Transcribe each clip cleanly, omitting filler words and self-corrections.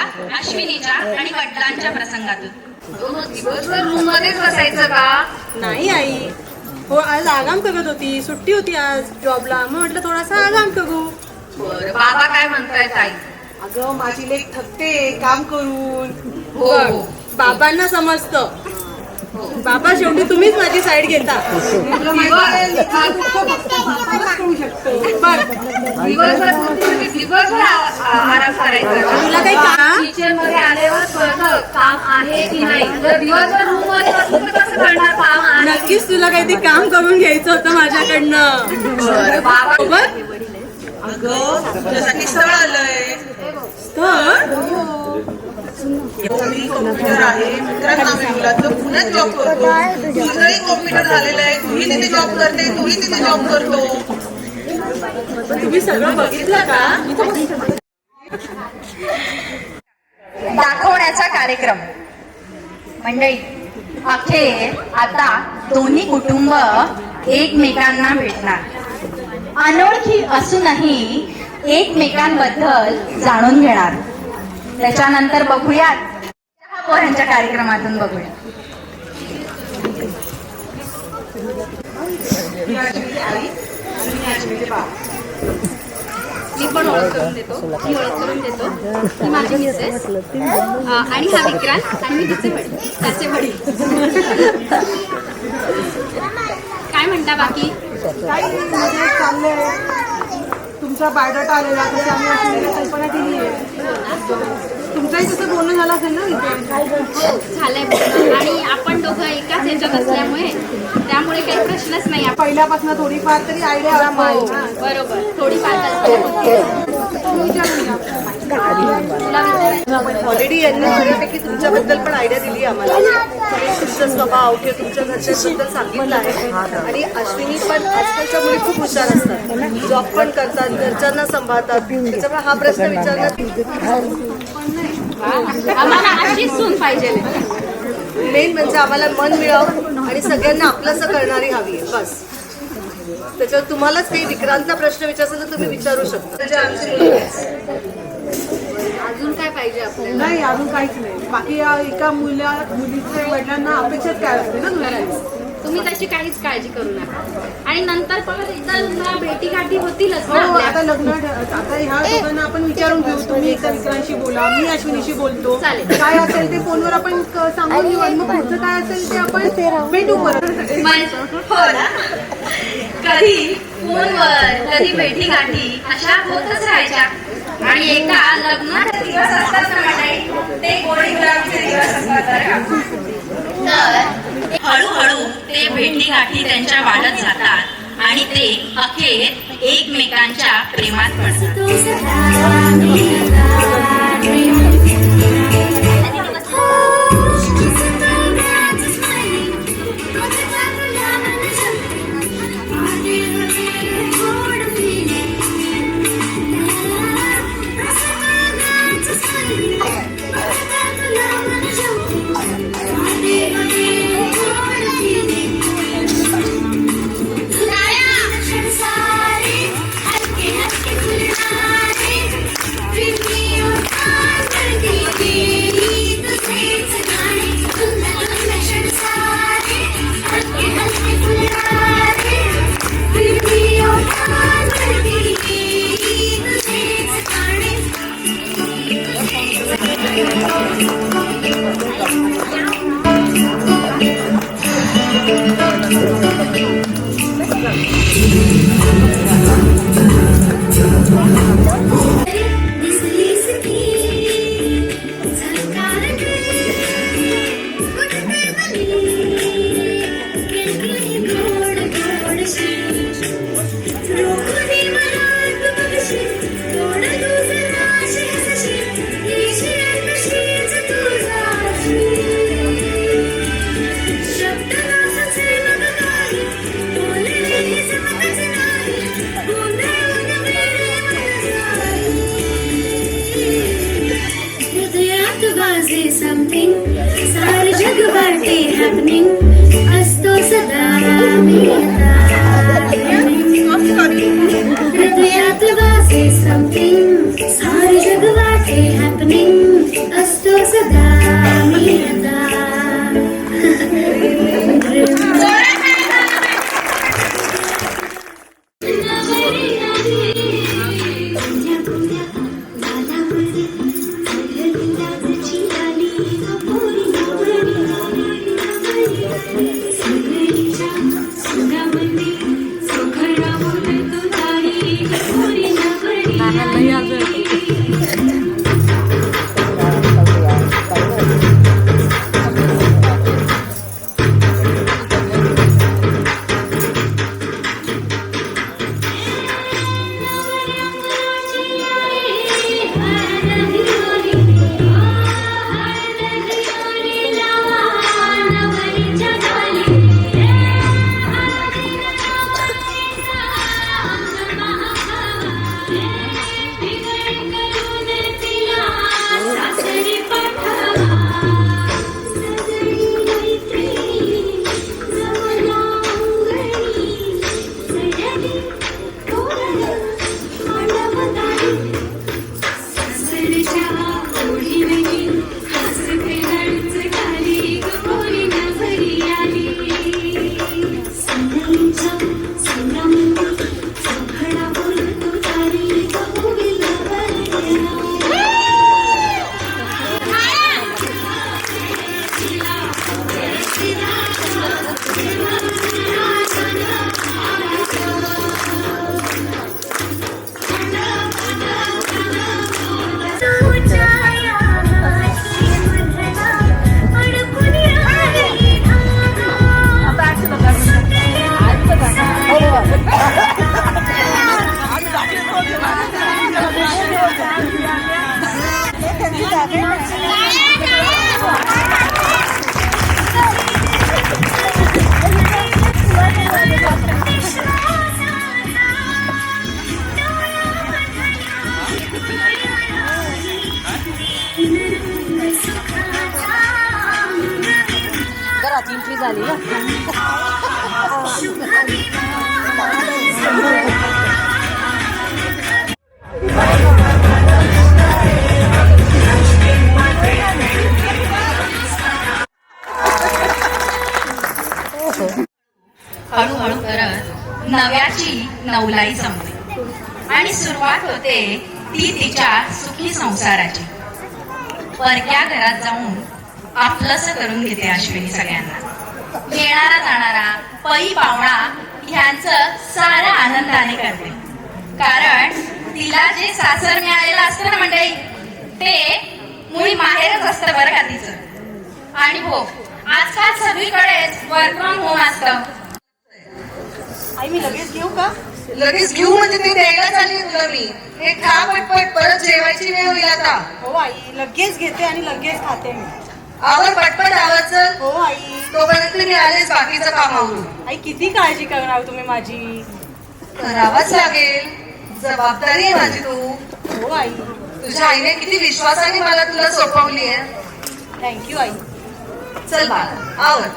आमच्या अश्विनीच्या आणि वडिलांच्या प्रसंगातून. दिवसभर रूम मध्येच बसायचं का? नाही आई, हो आज आराम करत होती, सुट्टी होती आज जॉबला, मग म्हटलं थोडासा आराम करू. बरं, बाबा काय म्हणतायत आई? अगं माझी लेक थकते काम करून. हो हो. बाबांना समजतं. बाबा शेवटी तुम्हीच माझी साईड घेता. दिवसभर आराम करायचा. तुला काही काम? किचन मध्ये आल्यावर कळतं काम आहे की नाही. जर दिवसभर रूम मध्ये बसलं तर कसं करणार काम आहे? नक्कीच तुला काहीतरी काम करून घ्यायचं होतं माझ्याकडनं. बाबा बरोबर. अगं तुझ्यासाठी स्थळ आलंय. कॉम्प्युटर आहे, मित्रांना मिळवला तो पुण्यात जॉब करतो. तुझंही कॉम्प्युटर झालेलं आहे, तूही तिथे जॉब करते, तूही तिथे जॉब करतो. तुम्ही सगळं बघितलं का? दाखवण्याचा कार्यक्रम. मंडळी, अखेर आता दोन्ही कुटुंब एकमेकांना भेटणार. अनोळखी असूनही एकमेकांबद्दल जाणून घेणार. त्याच्यानंतर बघूयात पोरांच्या कार्यक्रमातून बघूया. मी पण ओळख करून देतो. ही माझी मिसेस आणि हा विक्रांत आणि मी त्याचे वडील. काय म्हणता बाकी? काही म्हणजे चाललंय. तुमचा बायोडाटा आलेला तशी आम्ही असलेली कल्पना केली आहे. तुमचंही तसं बोलणं झालं असेल ना इथे? झालंय बोलणं. आणि आपण दोघं एकाच ह्याच्यात असल्यामुळे त्यामुळे काही प्रश्नच नाही. पहिल्यापासून थोडीफार तरी आयडिया बरोबर, थोडीफार ऑलरेडी यांनी बऱ्यापैकी तुमच्याबद्दल पण आयडिया दिली आम्हाला. तुमचा स्वभाव किंवा तुमच्या घरच्यांबद्दल सांगितलं आहे. आणि अश्विनी पण आजकालच्या मुली खूप हुशार असतात, जॉब पण करतात, घरच्यांना सांभाळतात. त्याच्यामुळे हा प्रश्न विचारण्यात आम्हाला अशीच सून पाहिजे. मेन म्हणजे आम्हाला मन मिळावं आणि सगळ्यांना आपलंसं करणारी हवी आहे बस. त्याच्यावर तुम्हालाच काही विक्रांतचा प्रश्न विचारला तर तुम्ही विचारू शकता. अजून काय पाहिजे आपल्याला? नाही अजून काहीच नाही. बाकी एका मुलीच्या वडिलांना अपेक्षाच काय असते ना तुला? तुम्ही त्याची काहीच काळजी करू नका. आणि नंतर पण एकदा भेटी गाठी होतीलच ना हो, आपल्या. आता लग्न आता ह्या दोघांना आपण विचारून घेऊ. तुम्ही एकदा विक्रांतशी बोला, मी अश्विनीशी बोलतो. चालेल. काय असेल ते फोनवर आपण सांगून घेऊ आणि मग पुढचं काय असेल ते आपण भेटू परत. हो ना? कधी फोनवर कधी भेटी गाठी अशा होतच राहायच्या. आणि एकदा लग्नाचे दिवस असतात ना मंडळी, ते गोडी गुलाबीचे दिवस असतात बरं का. तर हळूहळू ते भेटी गाठी त्यांच्या वाढत जातात आणि ते अखेर एकमेकांच्या प्रेमात पडतात. सारे हल्के हल्के फुलणारे हळूहळू करत नव्याची नवलाई संपते आणि सुरुवात होते ती तिच्या सुखी संसाराची. परक्या घरात जाऊन आपलंसं करून घेते अश्विनी सगळ्यांना. येणारा जाणारा पै पाहुणा ह्यांचं सारा आनंदाने करते, कारण तिला जे सासर मिळालेलं असतं ना मंडळी, ते मुळी माहेरच असतं बरं का तिचं. आणि हो, आजकाल सगळीकडेच वर्क फ्रॉम होम असतं. आई मी लगेच घेऊ का? लगेच घेऊ म्हणजे ती द्यायलाच आली तुला मी. हे खा पटपट, परत जेवायची वेळ होईल आता. हो आई, लगेच घेते आणि लगेच खाते मी. आवर पटपट आवर चल. हो आई. तोपर्यंत मी आलेच बाकीचं काम आवरून. आई किती काळजी करणार तुम्ही माझी. करावंच लागेल, जबाबदारी आहे माझी. तू हो आई. तुझ्या आईने किती विश्वासाने मला तुला सोपवली आहे. थँक्यू आई. चल बाळा आवर.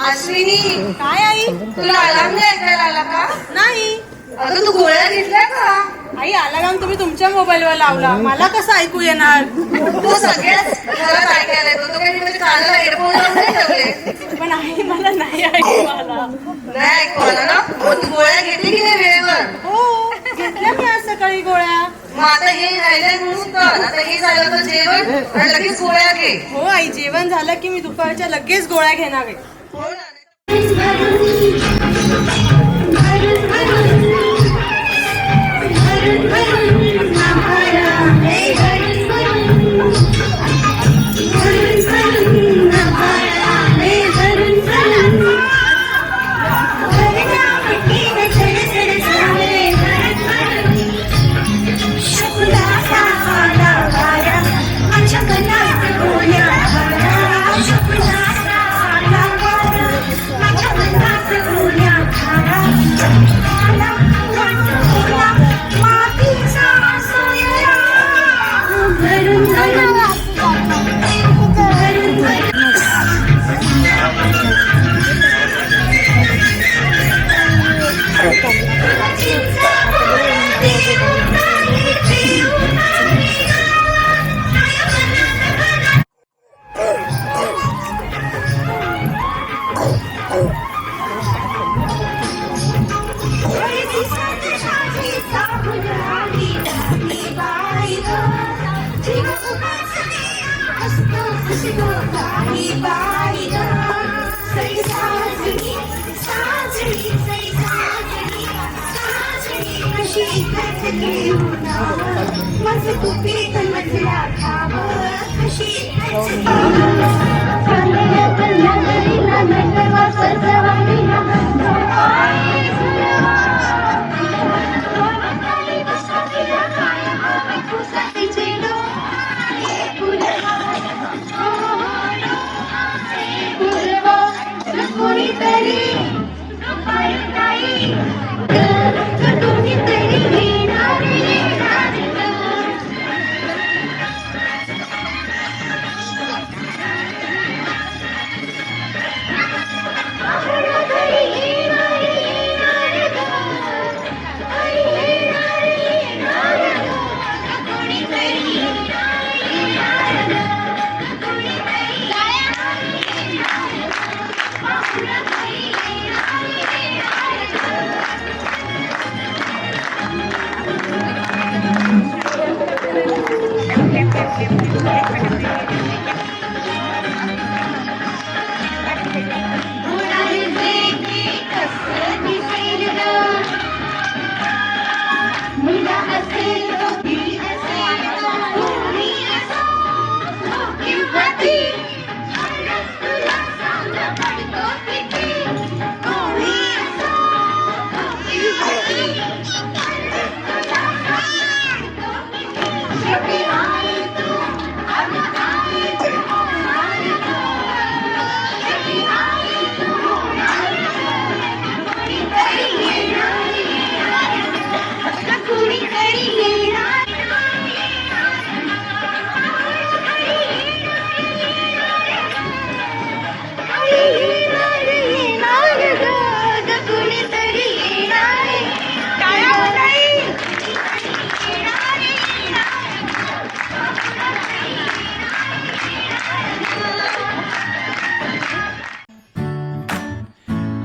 अश्विनी, काय आई? तुला अलार्म नाही ऐकायला आला का? नाही. अगं तू गोळ्या घेतल्या का? आई अलार्म तुम्ही तुमच्या मोबाईलवर लावला, मला कसं ऐकू येणार? तू सगळ्याच घरात ऐकायला येतो. तो काही म्हणजे कानाला हेडफोन लावून नाही ठेवले. पण आई मला नाही ऐकू आला. नाही ऐकू आला ना? मग तू गोळ्या घेतली की नाही वेळेवर? हो घेतल्या मी आज सकाळी गोळ्या. मग आता हे राहिलंय म्हणून कर. आता हे झालं तर जेवण आणि लगेच गोळ्या घे. हो आई, जेवण झालं की मी दुपारच्या लगेच गोळ्या घेणार आहे. हो ना.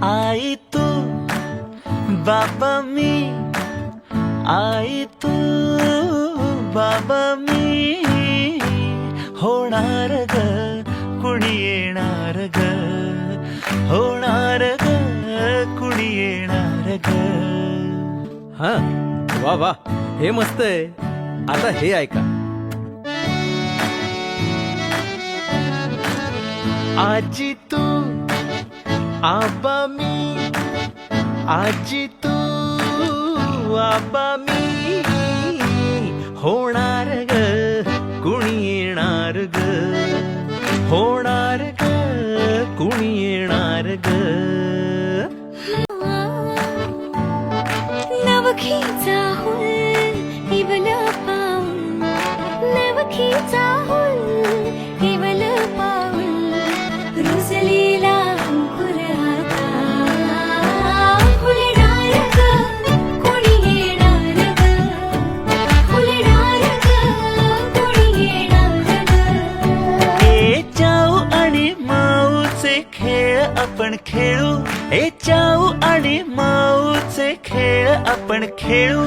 आई तू बाबा मी, आई तू बाबा मी, होणार ग कुणी येणार ग, होणार ग कुणी येणार ग. हा वा वा, हे मस्त आहे. आता हे ऐका. आजी तू आबा मी, आजी तू आबा मी, होणार ग कुणी येणार ग, होणार ग कुणी येणार ग. नवखीचा हुल इवल पाऊल, नवखीचा हुल इवल पाऊल, रुसलेला अंकुर आता फुलणार ग कोणी येणार ग, फुलणार ग कोणी येणार ग. ए चाऊ आणि माऊचे खेळ आपण खेळू, ए चाऊ आणि माऊचे खेळ आपण खेळू.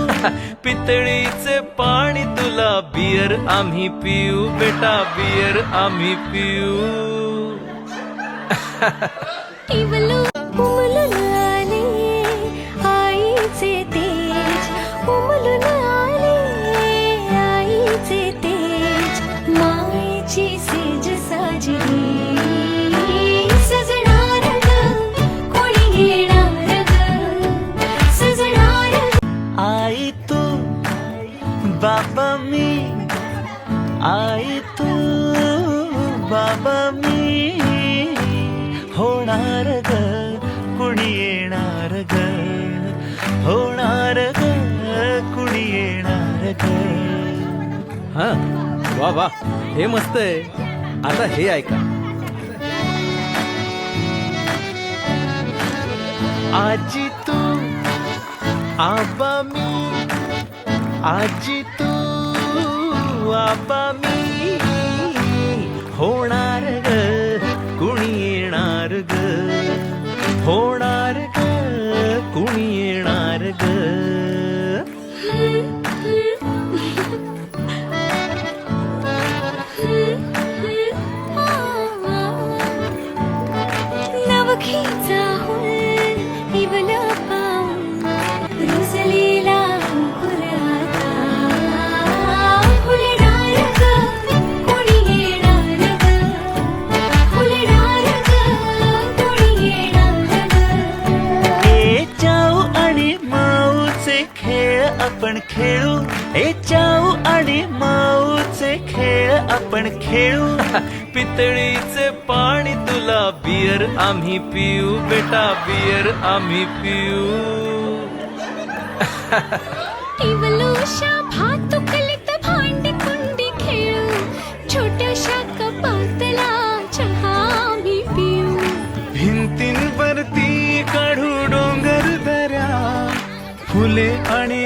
पितळीचे पाणी तुला, बियर आम्ही पिऊ बेटा, बियर आम्ही पिऊ. इवलू उमलून आले आईचे तेज, उमलून आले आईचे तेज, मायेची सेज साजली सजणार ग कोणी येणार ग, सजणार ग. आई तू बाबा मी, आई तू बाबा मी, होणार ग कुणी येणार ग, होणार ग कुणी येणार ग. हा वा वा, हे मस्त आहे. आता हे ऐका. आजी तू आबा मी, आजी तू आबा मी, होणार ग कुणी येणार ग, होणार ग कुणी येणार ग. नवखीचा हुल इवल पाऊल, रुसलेला अंकुर आता आपण खेळू पितळीचे पाणी तुला बियर आम्ही पिऊ बेटा बियर आम्ही पिऊ टिवलोशा भातुकलीत भांडी कुंडी खेळू छोट्याशा कपातला चहा आम्ही पिऊ भिंतींवरती काढू डोंगर दऱ्या फुले आणि